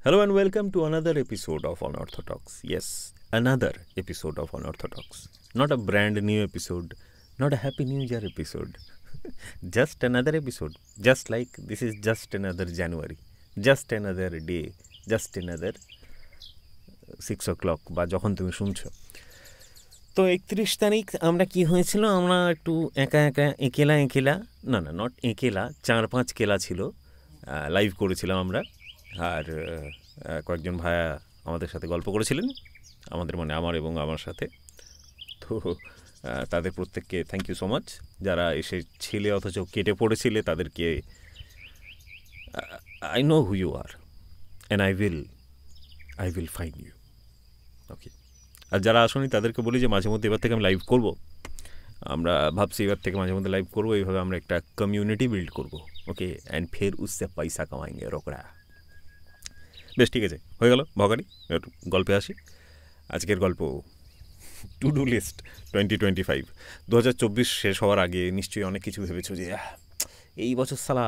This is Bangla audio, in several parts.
Hello and welcome to another episode of Unorthodox. Yes, another episode of Unorthodox. Not a brand new episode, not a Happy New Year episode. Just another episode. Just like this is just another January. Just another day. Just another 6 o'clock বা যখন তুমি শুনছো। তো 31 তারিখ আমরা কি হয়েছিল, আমরা একটু একা একা একেলা না নট একেলা, 4-5 কেলা ছিল, লাইভ করেছিলাম আমরা। আর কয়েকজন ভাইয়া আমাদের সাথে গল্প করেছিলেন, আমাদের মানে আমার এবং আমার সাথে। তো তাদের প্রত্যেককে থ্যাংক ইউ সো মাচ। যারা এসে ছিলে অথচ কেটে পড়েছিলে তাদেরকে I know who you are and I will find you. Okay, আর যারা আসেনি তাদেরকে বলি যে মাঝে মধ্যে এবার থেকে আমি লাইভ করব। আমরা ভাবছি এবার থেকে মাঝে মধ্যে লাইভ করবো, এইভাবে আমরা একটা কমিউনিটি বিল্ড করবো। ওকে, অ্যান্ড ফের উসসে পয়সা কামাएंगे রোকড়া। বেশ, ঠিক আছে, হয়ে গেল ভগারি। একটু গল্পে আসি। আজকের গল্প টু ডু লিস্ট 2025। 2024 শেষ হওয়ার আগে নিশ্চয়ই অনেক কিছু ভেবেছো যে এই বছর সালা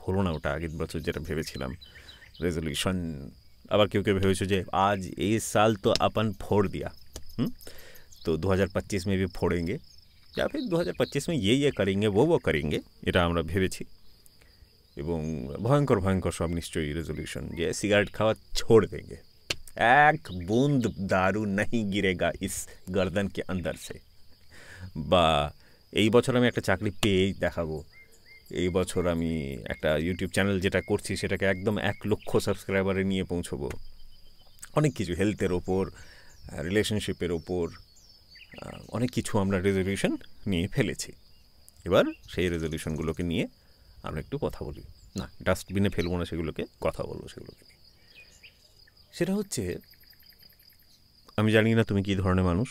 হলো না ওটা, আগের বছর যেটা ভেবেছিলাম রেজলিউশন। আবার কেউ ভেবেছো যে আজ এই সাল তো अपन फोड़ दिया। तो 2025 में भी फोड़ेंगे या फिर 2025 में ये करेंगे वो करेंगे, এটা আমরা ভেবেছি। এবং ভয়ঙ্কর ভয়ঙ্কর সব নিশ্চয়ই রেজলিউশন, যে সিগারেট খাওয়া ছোড় দেंगे, এক বুন্দ দারু नहीं गिरेगा इस गर्दन के अंदर से। বা এই বছর আমি একটা চাকরি পেয়েই দেখাবো। এই বছর আমি একটা ইউটিউব চ্যানেল যেটা করছি সেটাকে একদম 1 লক্ষ সাবস্ক্রাইবারে নিয়ে পৌঁছবো। অনেক কিছু, হেলথের ওপর, রিলেশনশিপের ওপর অনেক কিছু আমরা রেজলিউশন নিয়ে ফেলেছি। এবার সেই রেজলিউশনগুলোকে নিয়ে আমরা একটু কথা বলি। না, ডাস্টবিনে ফেলবো না সেগুলোকে, কথা বলবো সেগুলোকে নিয়ে। সেটা হচ্ছে, আমি জানি না তুমি কী ধরনের মানুষ,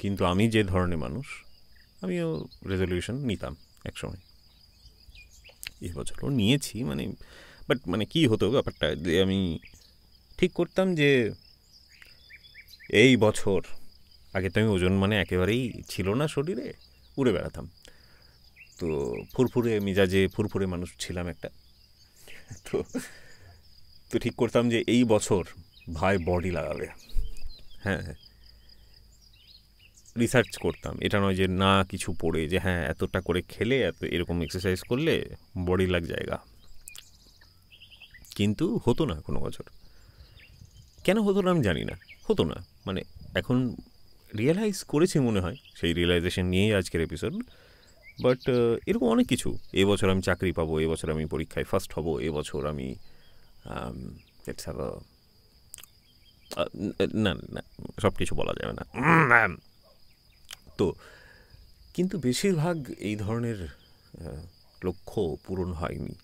কিন্তু আমি যে ধরনের মানুষ, আমিও রেজলিউশন নিতাম একসময়। এই বছরও নিয়েছি, বাট কী হতো ব্যাপারটা, যে আমি ঠিক করতাম যে এই বছর, আগে তো আমি ওজন একেবারেই ছিল না শরীরে, উড়ে বেড়াতাম। তো ফুরফুরে মেজাজে ফুরফুরে মানুষ ছিলাম একটা। তো ঠিক করতাম যে এই বছর ভাই বডি লাগাবে। হ্যাঁ, রিসার্চ করতাম, এটা নয় যে না কিছু পড়ে যে হ্যাঁ এতটা করে খেলে এত এরকম এক্সারসাইজ করলে বডি লাগ জায়গা। কিন্তু হতো না কোনো বছর। কেন হতো না আমি জানি না, হতো না। এখন রিয়েলাইজ করেছি মনে হয়, সেই রিয়েলাইজেশন নিয়েই আজকের এপিসোড। বাট এরকম অনেক কিছু, এবছর আমি চাকরি পাবো, এবছর আমি পরীক্ষায় ফার্স্ট হব, এবছর আমি না না সব কিছু বলা যাবে না। তো কিন্তু বেশিরভাগ এই ধরনের লক্ষ্য পূরণ হয়নি।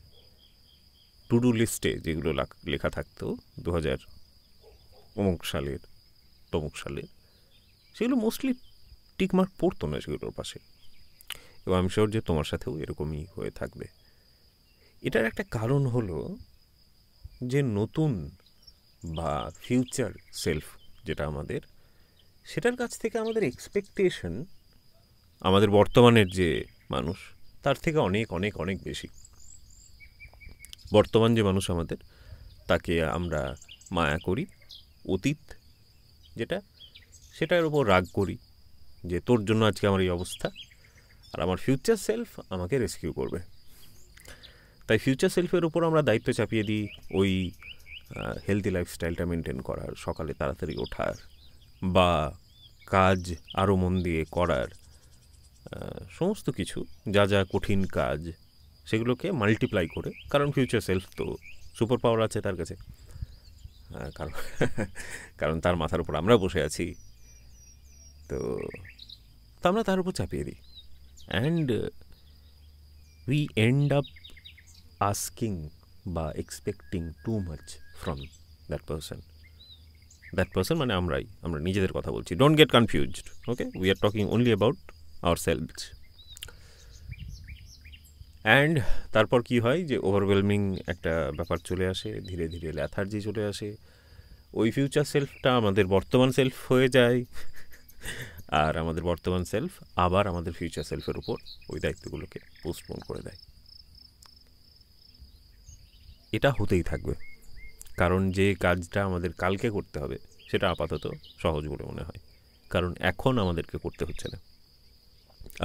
টু ডু লিস্টে যেগুলো লেখা থাকতো 2000 অমুক সালের তমুক সালের, সেগুলো মোস্টলি টিকমার্ক পড়তো না সেগুলোর পাশে। এবং আমি শিওর যে তোমার সাথেও এরকমই হয়ে থাকবে। এটার একটা কারণ হলো যে নতুন বা ফিউচার সেলফ যেটা আমাদের, সেটার কাছ থেকে আমাদের এক্সপেকটেশন আমাদের বর্তমানের যে মানুষ তার থেকে অনেক অনেক অনেক বেশি। বর্তমান যে মানুষ আমাদের, তাকে আমরা মায়া করি, অতীত যেটা সেটার উপর রাগ করি যে তোর জন্য আজকে আমার এই অবস্থা, আর আমার ফিউচার সেলফ আমাকে রেস্কিউ করবে। তাই ফিউচার সেলফের উপর আমরা দায়িত্ব চাপিয়ে দিই ওই হেলদি লাইফস্টাইলটা মেনটেন করার, সকালে তাড়াতাড়ি ওঠার, বা কাজ আরও মন দিয়ে করার, সমস্ত কিছু যা যা কঠিন কাজ সেগুলোকে মাল্টিপ্লাই করে। কারণ ফিউচার সেলফ তো সুপার পাওয়ার আছে তার কাছে, কারণ তার মাথার উপর আমরা বসে আছি। তো আমরা তার উপর চাপিয়ে দিই, and we end up asking বা expecting too much from that person. আমরা নিজেদের কথা বলছি, don't get confused, okay? We are talking only about ourselves. And তারপর কি হয় যে ওভারওয়েলমিং একটা ব্যাপার চলে আসে, ধীরে ধীরে ল্যাথার্জি চলে আসে, ওই ফিউচার সেলফটা আমাদের বর্তমান সেলফ হয়ে যায়, আর আমাদের বর্তমান সেলফ আবার আমাদের ফিউচার সেলফের উপর ওই দায়িত্বগুলোকে পোস্টপোন করে দেয়। এটা হতেই থাকবে, কারণ যে কাজটা আমাদের কালকে করতে হবে সেটা আপাতত সহজ বলে মনে হয়, কারণ এখন আমাদেরকে করতে হচ্ছে না।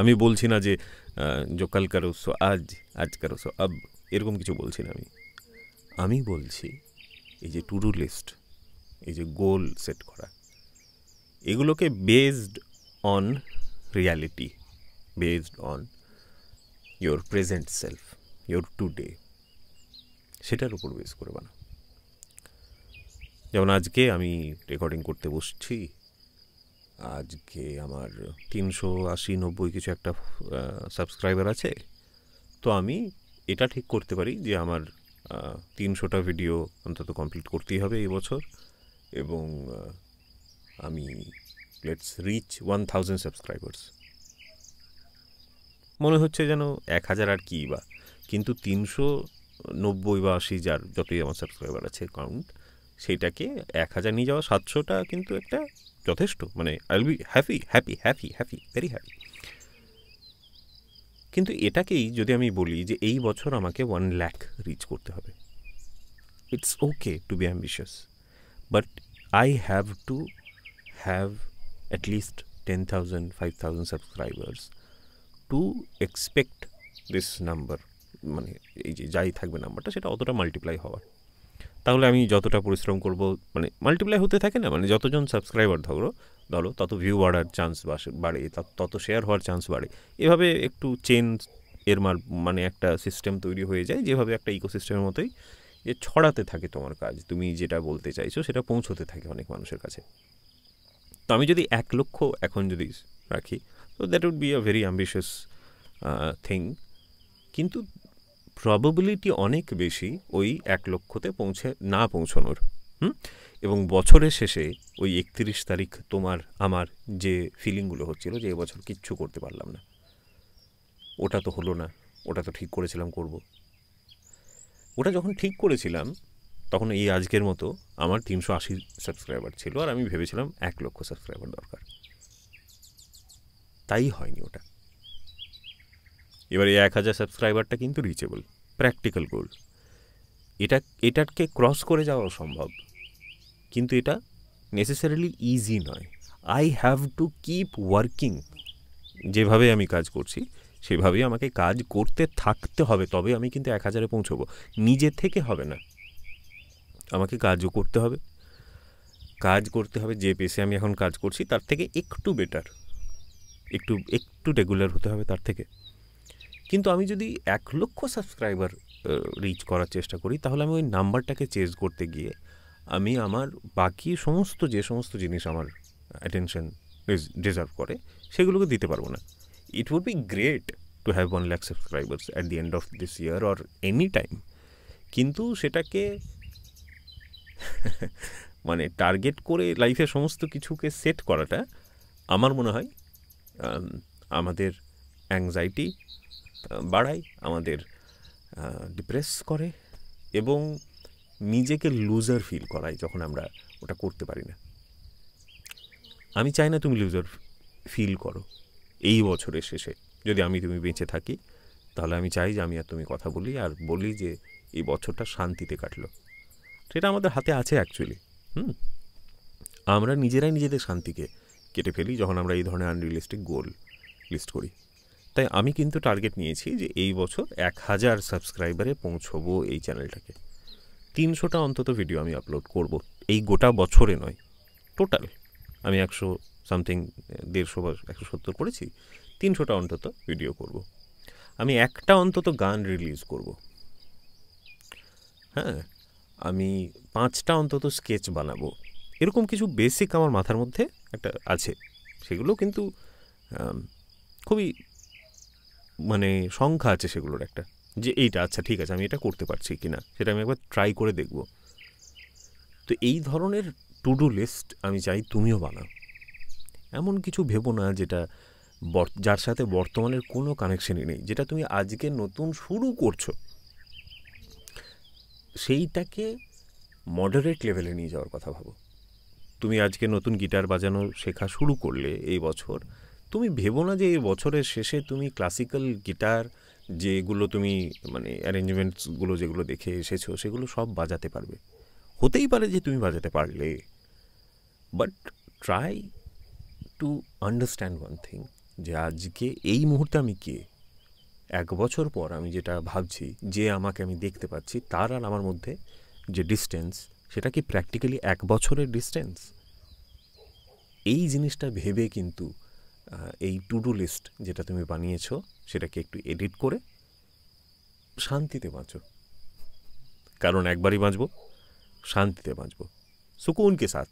আমি বলছি না যে जो कल करो सो आज, आज करो सो अब, এরকম কিছু বলছি না। আমি বলছি এই যে টু ডু লিস্ট, এই যে গোল সেট করা, এগুলোকে based on reality, based on your present self, your today, সেটার উপর বেস করে বানাও। যেমন আজকে আমি রেকর্ডিং করতে বসছি, আজকে আমার 380-90 কিছু একটা সাবস্ক্রাইবার আছে। তো আমি এটা ঠিক করতে পারি যে আমার 300টা ভিডিও অন্তত কমপ্লিট করতেই হবে এই বছর, এবং আমি লেটস রিচ 1000 সাবস্ক্রাইবার্স। মনে হচ্ছে যেন 1000 আর কি বা, কিন্তু 390 বা 80 যার যতই আমার সাবস্ক্রাইবার আছে কাউন্ট, সেইটাকে 1000 নিয়ে যাওয়া, 700টা কিন্তু একটা যথেষ্ট, মানে I will be happy happy happy happy very happy. কিন্তু এটাকেই যদি আমি বলি যে এই বছর আমাকে 1 লাখ রিচ করতে হবে, it's okay to be ambitious, but I have to have at least 10,000 5,000 subscribers to expect this number, মানে এই যে যাই থাকবে নাম্বারটা সেটা অতটা মাল্টিপ্লাই হওয়ার। তাহলে আমি যতটা পরিশ্রম করব, মানে মাল্টিপ্লাই হতে থাকে না, মানে যতজন সাবস্ক্রাইবার ধরো তত ভিউ বাড়ার চান্স বাড়ে, তত শেয়ার হওয়ার চান্স বাড়ে। এভাবে একটু চেন এর মানে একটা সিস্টেম তৈরি হয়ে যায়, যেভাবে একটা ইকোসিস্টেমের মতোই যে ছড়াতে থাকে তোমার কাজ, তুমি যেটা বলতে চাইছো সেটা পৌঁছতে থাকে অনেক মানুষের কাছে। তো আমি যদি 1 লক্ষ এখন যদি রাখি, তো that would be a very ambitious thing, কিন্তু প্রবাবিলিটি অনেক বেশি ওই 1 লক্ষতে পৌঁছানোর। এবং বছরের শেষে ওই 31 তারিখ তোমার আমার যে ফিলিংগুলো হচ্ছিল যে এবছর কিচ্ছু করতে পারলাম না, ওটা তো হলো না, ওটা তো ঠিক করেছিলাম করব, ওটা যখন ঠিক করেছিলাম তখন এই আজকের মতো আমার 380 সাবস্ক্রাইবার ছিল, আর আমি ভেবেছিলাম 1 লক্ষ সাবস্ক্রাইবার দরকার, তাই হয়নি ওটা। এবার এই 1000 সাবস্ক্রাইবারটা কিন্তু রিচেবল, প্র্যাকটিক্যাল গোল, এটাকে ক্রস করে যাওয়া সম্ভব, কিন্তু এটা নেসেসারিলি ইজি নয়। I have to keep working, যেভাবে আমি কাজ করছি সেভাবেই আমাকে কাজ করতে থাকতে হবে, তবে আমি কিন্তু 1000-এ পৌঁছবো। নিজে থেকে হবে না, আমাকে কাজও করতে হবে, যে পেসে আমি এখন কাজ করছি তার থেকে একটু বেটার, একটু রেগুলার হতে হবে তার থেকে। কিন্তু আমি যদি 1 লক্ষ সাবস্ক্রাইবার রিচ করার চেষ্টা করি, তাহলে আমি ওই নাম্বারটাকে চেজ করতে গিয়ে আমি আমার বাকি যে সমস্ত জিনিস আমার অ্যাটেনশন ডিজার্ভ করে সেগুলোকে দিতে পারবো না। It would be great to have 1 lakh subscribers at the end of this year or any time, কিন্তু সেটাকে মানে টার্গেট করে লাইফে সমস্ত কিছুকে সেট করাটা আমার মনে হয় আমাদের অ্যাংজাইটি বাড়ায়, আমাদের ডিপ্রেস করে, এবং নিজেকে লুজার ফিল করায় যখন আমরা ওটা করতে পারি না। আমি চাই না তুমি লুজার ফিল করো এই বছরের শেষে। যদি তুমি বেঁচে থাকি, তাহলে আমি চাই যে আমি আর তুমি কথা বলি, আর বলি যে এই বছরটা শান্তিতে কাটলো। সেটা আমাদের হাতে আছে অ্যাকচুয়ালি। আমরা নিজেরাই নিজেদের শান্তিকে কেটে ফেলি যখন আমরা এই ধরনের আনরিয়েলিস্টিক গোল লিস্ট করি। তাই আমি কিন্তু টার্গেট নিয়েছি যে এই বছর 1000 সাবস্ক্রাইবারে পৌঁছবো এই চ্যানেলটাকে। 300টা অন্তত ভিডিও আমি আপলোড করব, এই গোটা বছরে নয়, টোটাল আমি 100 সামথিং 150 বা 170 করেছি, 300টা অন্তত ভিডিও করব। আমি একটা অন্তত গান রিলিজ করব, হ্যাঁ, আমি 5টা অন্তত স্কেচ বানাবো। এরকম কিছু বেসিক আমার মাথার মধ্যে একটা আছে, সেগুলো কিন্তু খুবই মানে সংখ্যা আছে সেগুলোর একটা, যে এইটা আচ্ছা ঠিক আছে আমি এটা করতে পারছি কিনা সেটা আমি একবার ট্রাই করে দেখব। তো এই ধরনের টু ডু লিস্ট আমি চাই তুমিও বানাও। এমন কিছু ভেবো না যেটা যার সাথে বর্তমানের কোনো কানেকশনই নেই, যেটা তুমি আজকে নতুন শুরু করছো, সেইটাকে মডারেট লেভেলে নিয়ে যাওয়ার কথা ভাবো। তুমি আজকে নতুন গিটার বাজানো শেখা শুরু করলে এই বছর, তুমি ভেবো না যে এই বছরের শেষে তুমি ক্লাসিক্যাল গিটার যেগুলো তুমি মানে অ্যারেঞ্জমেন্টসগুলো যেগুলো দেখে এসেছো সেগুলো সব বাজাতে পারবে। হতেই পারে যে তুমি বাজাতে পারলে, but try to understand one thing, যে আজকে এই মুহূর্তে আমি কে, 1 বছর পর আমি যেটা ভাবছি, যে আমাকে আমি দেখতে পাচ্ছি, তার আর আমার মধ্যে যে ডিস্টেন্স, সেটা কি প্র্যাকটিক্যালি 1 বছরের ডিস্টেন্স? এই জিনিসটা ভেবে কিন্তু এই টু ডু লিস্ট যেটা তুমি বানিয়েছো সেটাকে একটু এডিট করে শান্তিতে বাঁচো, কারণ একবারই বাঁচবো, শান্তিতে বাঁচবো, সুকুন কে সাথ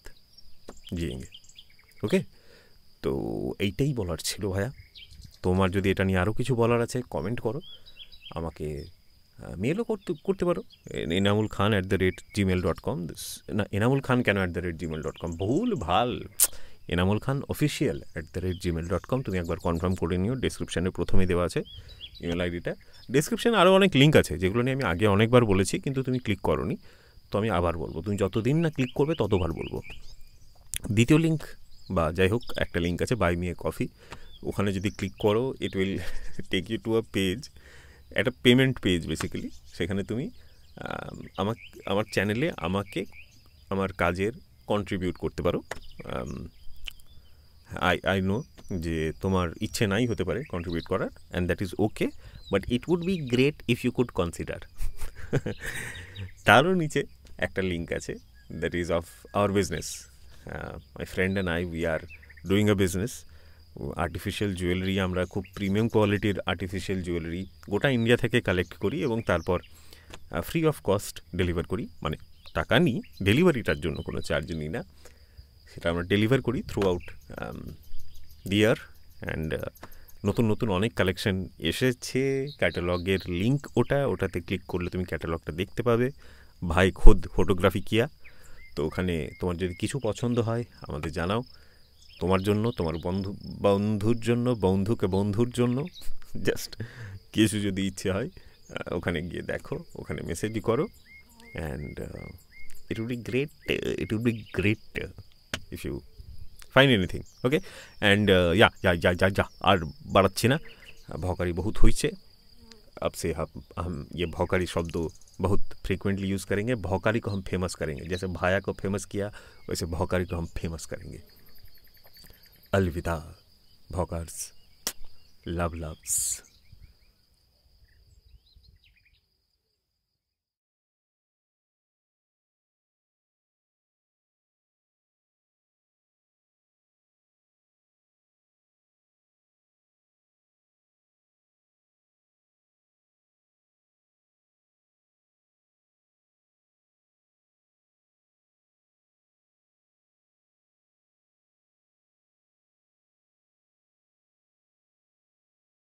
জিয়েঙ্গে। ওকে, তো এইটাই বলার ছিল ভাইয়া। তোমার যদি এটা নিয়ে আরও কিছু বলার আছে কমেন্ট করো, আমাকে মেলও করতে পারো, enamulkhan@gmail.com। না, এনামুল খান কেন @gmail.com, ভুল ভাল, এনামুল খান অফিসিয়াল @gmail.com। তুমি একবার কনফার্ম করে নিও, ডেসক্রিপশানে প্রথমেই দেওয়া আছে ইমেল আইডিটা। ডেসক্রিপশানে আরও অনেক লিঙ্ক আছে যেগুলো নিয়ে আমি আগে অনেকবার বলেছি, কিন্তু তুমি ক্লিক করোনি, তো আমি আবার বলবো, তুমি যতদিন না ক্লিক করবে ততবার বলবো। দ্বিতীয় লিঙ্ক বা যাই হোক, একটা লিঙ্ক আছে বাই মি এ কফি, ওখানে যদি ক্লিক করো it will take you to a page, একটা পেমেন্ট পেজ বেসিক্যালি। সেখানে তুমি আমার চ্যানেলে আমাকে আমার কাজের কন্ট্রিবিউট করতে পারো। আই নো যে তোমার ইচ্ছে নাই হতে পারে কন্ট্রিবিউট করার, and that is okay, but it would be great if you could consider. তারও নিচে একটা লিঙ্ক আছে, that is of our business. My friend and I, we are doing a business. Artificial jewellery, আমরা খুব প্রিমিয়াম কোয়ালিটির আর্টিফিশিয়াল জুয়েলারি গোটা ইন্ডিয়া থেকে কালেক্ট করি এবং তারপর ফ্রি অফ কস্ট ডেলিভার করি, মানে টাকা নিই, ডেলিভারিটার জন্য কোনো চার্জ নিই না, সেটা আমরা ডেলিভার করি through out the year. And নতুন নতুন অনেক কালেকশন এসেছে, ক্যাটালগের লিঙ্ক ওটাতে ক্লিক করলে তুমি ক্যাটালগটা দেখতে পাবে। ভাই খোদ ফটোগ্রাফি কিয়া, তো ওখানে তোমার যদি কিছু পছন্দ হয় আমাদের জানাও, তোমার জন্য, তোমার বন্ধুর জন্য, বন্ধুর জন্য, জাস্ট কিছু যদি ইচ্ছে হয় ওখানে গিয়ে দেখো, ওখানে মেসেজই করো, and it would be great if you find anything. Okay, and যা আর বাড়াচ্ছি না, ভকারি বহুত হয়েছে, अब से हम ये भौकारी शब्द बहुत फ्रीक्वेंटली यूज़ करेंगे। भौकारी को हम फेमस करेंगे, जैसे भाया को फेमस किया वैसे भौकारी को हम फेमस करेंगे। अलविदा भौकार्स, लव लव्स।